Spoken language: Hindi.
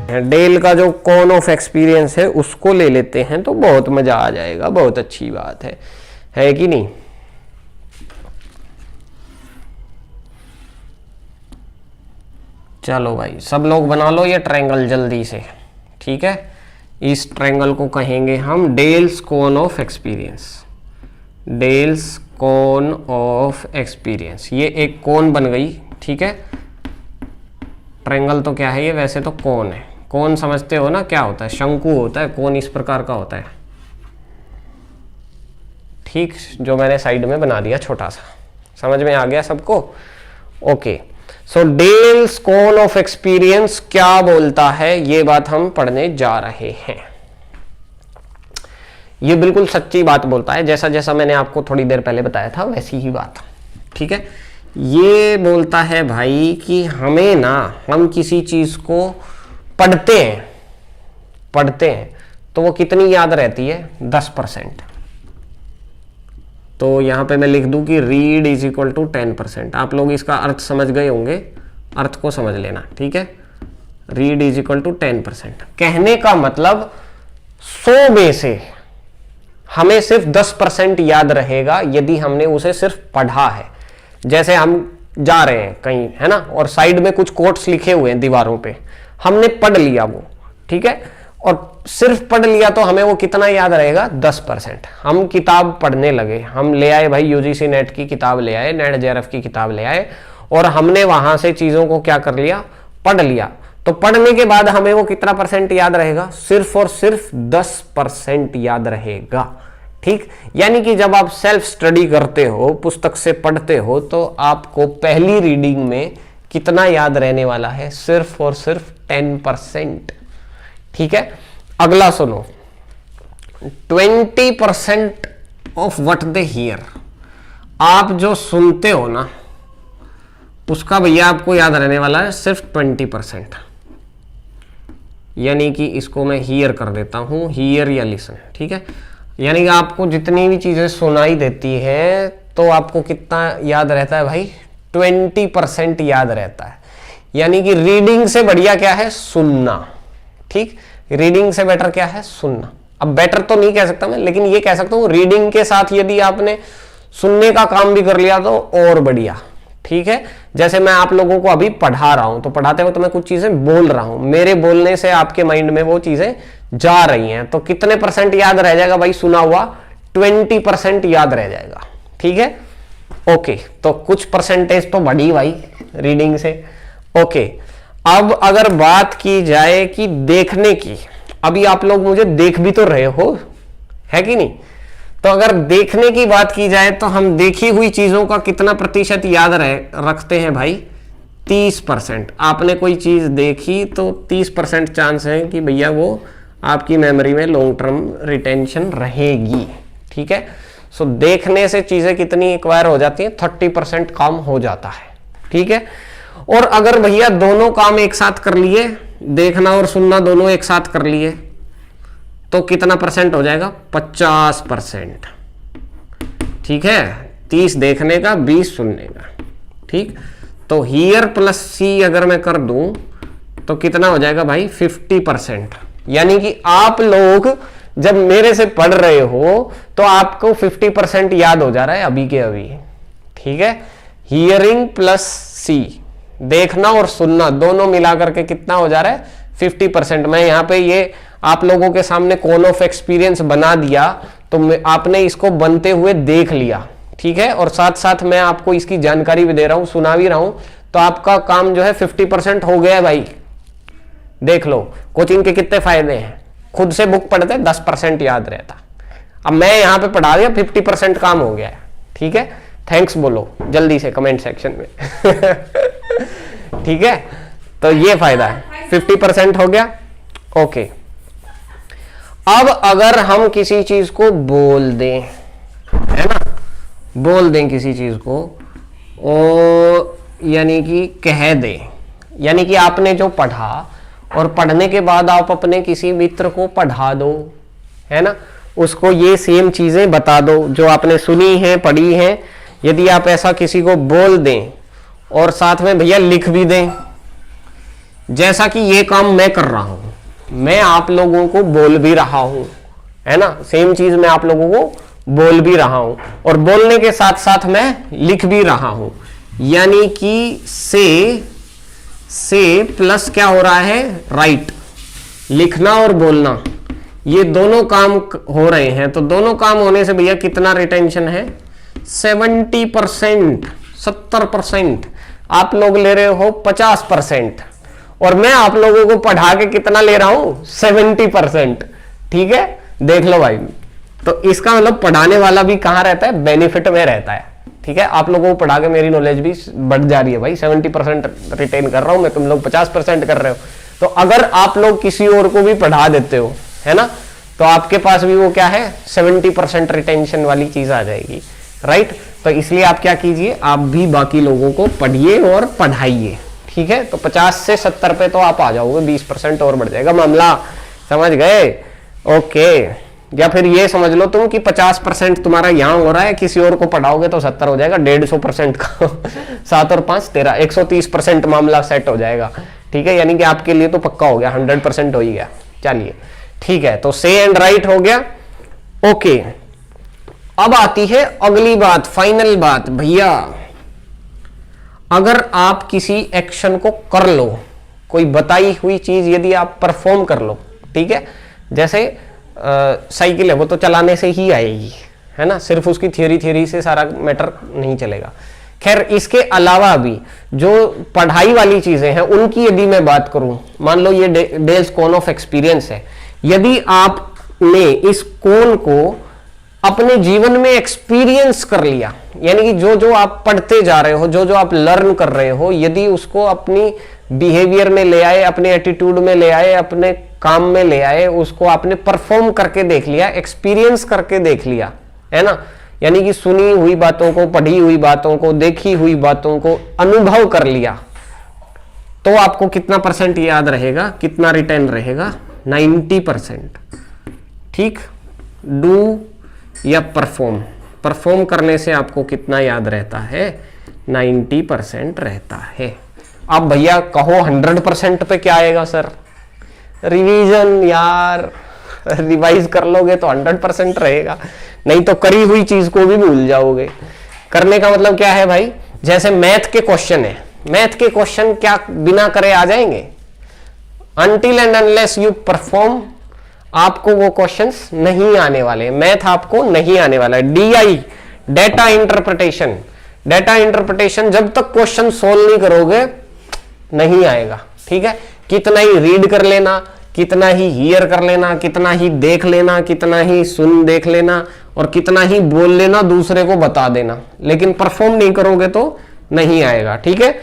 डेल का जो कौन ऑफ एक्सपीरियंस है उसको ले लेते हैं तो बहुत मजा आ जाएगा, बहुत अच्छी बात है कि नहीं। चलो भाई सब लोग बना लो ये ट्रायंगल जल्दी से, ठीक है। इस ट्रायंगल को कहेंगे हम Dale's cone of experience, Dale's cone of experience. ये एक कोन बन गई, ठीक है। ट्रायंगल तो क्या है ये, वैसे तो कोन है। कोन समझते हो ना क्या होता है, शंकु होता है, कोन इस प्रकार का होता है, ठीक, जो मैंने साइड में बना दिया छोटा सा। समझ में आ गया सबको? Okay, so Dale's cone of experience क्या बोलता है, ये बात हम पढ़ने जा रहे हैं। ये बिल्कुल सच्ची बात बोलता है, जैसा जैसा मैंने आपको थोड़ी देर पहले बताया था वैसी ही बात, ठीक है। ये बोलता है भाई कि हमें ना, हम किसी चीज को पढ़ते हैं तो वो कितनी याद रहती है, 10%। तो यहां पे मैं लिख दूं कि रीड इज इक्वल टू 10%। आप लोग इसका अर्थ समझ गए होंगे, अर्थ को समझ लेना, ठीक है। रीड इज इक्वल टू 10%, कहने का मतलब 100 में से हमें सिर्फ 10% याद रहेगा यदि हमने उसे सिर्फ पढ़ा है। जैसे हम जा रहे हैं कहीं, है ना, और साइड में कुछ कोट्स लिखे हुए हैं दीवारों पे, हमने पढ़ लिया वो, ठीक है, और सिर्फ पढ़ लिया तो हमें वो कितना याद रहेगा, 10%। हम किताब पढ़ने लगे, हम ले आए भाई यूजीसी नेट की किताब ले आए, नेट जेआरएफ की किताब ले आए, और हमने वहां से चीजों को क्या कर लिया, पढ़ लिया। तो पढ़ने के बाद हमें वो कितना % याद रहेगा, सिर्फ और सिर्फ 10% याद रहेगा, ठीक। यानी कि जब आप सेल्फ स्टडी करते हो, पुस्तक से पढ़ते हो, तो आपको पहली रीडिंग में कितना याद रहने वाला है, सिर्फ और सिर्फ 10%, ठीक है। अगला सुनो, 20% ऑफ व्हाट दे हियर, आप जो सुनते हो ना उसका भैया आपको याद रहने वाला है सिर्फ 20%। यानी कि इसको मैं हियर कर देता हूं, हियर या लिसन, ठीक है। यानी कि आपको जितनी भी चीजें सुनाई देती है तो आपको कितना याद रहता है भाई, 20% याद रहता है। यानी कि रीडिंग से बढ़िया क्या है, सुनना, ठीक। रीडिंग से बेटर क्या है, सुनना। अब बेटर तो नहीं कह सकता मैं, लेकिन ये कह सकता हूं रीडिंग के साथ यदि आपने सुनने का काम भी कर लिया तो और बढ़िया, ठीक है। जैसे मैं आप लोगों को अभी पढ़ा रहा हूं, तो पढ़ाते वक्त मैं कुछ चीजें बोल रहा हूं, मेरे बोलने से आपके माइंड में वो चीजें जा रही हैं, तो कितने % याद रह जाएगा भाई, सुना हुआ 20% याद रह जाएगा, ठीक है। ओके, तो कुछ परसेंटेज तो बढ़ी भाई रीडिंग से। ओके, अब अगर बात की जाए कि देखने की, अभी आप लोग मुझे देख भी तो रहे हो, है कि नहीं। तो अगर देखने की बात की जाए तो हम देखी हुई चीजों का कितना % याद रखते हैं भाई, 30%। आपने कोई चीज देखी तो 30% चांस है कि भैया वो आपकी मेमोरी में लॉन्ग टर्म रिटेंशन रहेगी, ठीक है। सो देखने से चीजें कितनी एक्वायर हो जाती हैं, 30% काम हो जाता है, ठीक है। और अगर भैया दोनों काम एक साथ कर लिए, देखना और सुनना दोनों एक साथ कर लिए, तो कितना % हो जाएगा, 50%, ठीक है। 30 देखने का, 20 सुनने का, ठीक। तो हियर प्लस सी अगर मैं कर दूं तो कितना हो जाएगा भाई, 50%। यानी कि आप लोग जब मेरे से पढ़ रहे हो तो आपको 50% याद हो जा रहा है अभी के अभी, ठीक है। हियरिंग प्लस सी, देखना और सुनना दोनों मिलाकर के कितना हो जा रहा है, 50%। मैं यहाँ पे ये आप लोगों के सामने कॉन ऑफ एक्सपीरियंस बना दिया, तो आपने इसको बनते हुए देख लिया, ठीक है। और साथ साथ मैं आपको इसकी जानकारी भी दे रहा हूं, सुना भी रहा हूं, तो आपका काम जो है 50% हो गया है भाई। देख लो कोचिंग के कितने फायदे हैं, खुद से बुक पढ़ते 10% याद रहता, अब मैं यहां पे पढ़ा दिया 50% काम हो गया है, ठीक है। थैंक्स बोलो जल्दी से कमेंट सेक्शन में ठीक है, तो ये फायदा है, 50% हो गया। ओके, अब अगर हम किसी चीज को बोल दें, है ना, बोल दें किसी चीज को, और यानी कि कह दें, यानी कि आपने जो पढ़ा और पढ़ने के बाद आप अपने किसी मित्र को पढ़ा दो, है ना, उसको ये सेम चीजें बता दो जो आपने सुनी है, पढ़ी है। यदि आप ऐसा किसी को बोल दें और साथ में भैया लिख भी दें, जैसा कि ये काम मैं कर रहा हूं, मैं आप लोगों को बोल भी रहा हूं, है ना, सेम चीज मैं आप लोगों को बोल भी रहा हूं और बोलने के साथ साथ मैं लिख भी रहा हूं, यानी कि से प्लस क्या हो रहा है, राइट, लिखना और बोलना, ये दोनों काम हो रहे हैं। तो दोनों काम होने से भैया कितना रिटेंशन है, 70%, 70%। आप लोग ले रहे हो 50% और मैं आप लोगों को पढ़ा के कितना ले रहा हूं, 70%। ठीक है, देख लो भाई। तो इसका मतलब पढ़ाने वाला भी कहां रहता है, बेनिफिट में रहता है। ठीक है, आप लोगों को पढ़ा के मेरी नॉलेज भी बढ़ जा रही है भाई, 70% रिटेन कर रहा हूं मैं, तुम लोग 50% कर रहे हो। तो अगर आप लोग किसी और को भी पढ़ा देते हो, है ना, तो आपके पास भी वो क्या है, 70% रिटेंशन वाली चीज आ जाएगी, राइट। तो इसलिए आप क्या कीजिए, आप भी बाकी लोगों को पढ़िए और पढ़ाइए। ठीक है, तो 50 से 70 पे तो आप आ जाओगे, 20% और बढ़ जाएगा मामला, समझ गए। ओके, या फिर ये समझ लो तुम कि 50% तुम्हारा यहां हो रहा है, किसी और को पढ़ाओगे तो 70 हो जाएगा, 150% का 7 और 5 13, 130% मामला सेट हो जाएगा। ठीक है, यानी कि आपके लिए तो पक्का हो गया, 100% हो ही गया। चलिए ठीक है, तो से एंड राइट हो गया। ओके, अब आती है अगली बात, फाइनल बात भैया। अगर आप किसी एक्शन को कर लो, कोई बताई हुई चीज यदि आप परफॉर्म कर लो, ठीक है, जैसे साइकिल है वो तो चलाने से ही आएगी, है ना, सिर्फ उसकी थियोरी से सारा मैटर नहीं चलेगा। खैर, इसके अलावा भी जो पढ़ाई वाली चीजें हैं उनकी यदि मैं बात करूं, मान लो ये डेल्स कोन ऑफ एक्सपीरियंस है, यदि आपने इस कोन को अपने जीवन में एक्सपीरियंस कर लिया, यानी कि जो जो आप पढ़ते जा रहे हो, जो जो आप लर्न कर रहे हो, यदि उसको अपनी बिहेवियर में ले आए, अपने एटीट्यूड में ले आए, अपने काम में ले आए, उसको आपने परफॉर्म करके देख लिया, एक्सपीरियंस करके देख लिया, है ना, यानी कि सुनी हुई बातों को, पढ़ी हुई बातों को, देखी हुई बातों को अनुभव कर लिया, तो आपको कितना परसेंट याद रहेगा, कितना रिटेन रहेगा, 90%। ठीक, डू या परफॉर्म करने से आपको कितना याद रहता है, 90% रहता है। अब भैया कहो 100% पे क्या आएगा सर, रिवीजन यार, रिवाइज कर लोगे तो 100% रहेगा, नहीं तो करी हुई चीज को भी भूल जाओगे। करने का मतलब क्या है भाई, जैसे मैथ के क्वेश्चन है, मैथ के क्वेश्चन क्या बिना करे आ जाएंगे, until and unless you perform आपको वो क्वेश्चंस नहीं आने वाले, मैथ आपको नहीं आने वाला है। DI, data interpretation, data interpretation जब तक क्वेश्चन सोल्व नहीं करोगे नहीं आएगा। ठीक है, कितना ही रीड कर लेना, कितना ही हियर कर लेना, कितना ही देख लेना, कितना ही सुन देख लेना और कितना ही बोल लेना, दूसरे को बता देना, लेकिन परफॉर्म नहीं करोगे तो नहीं आएगा। ठीक है।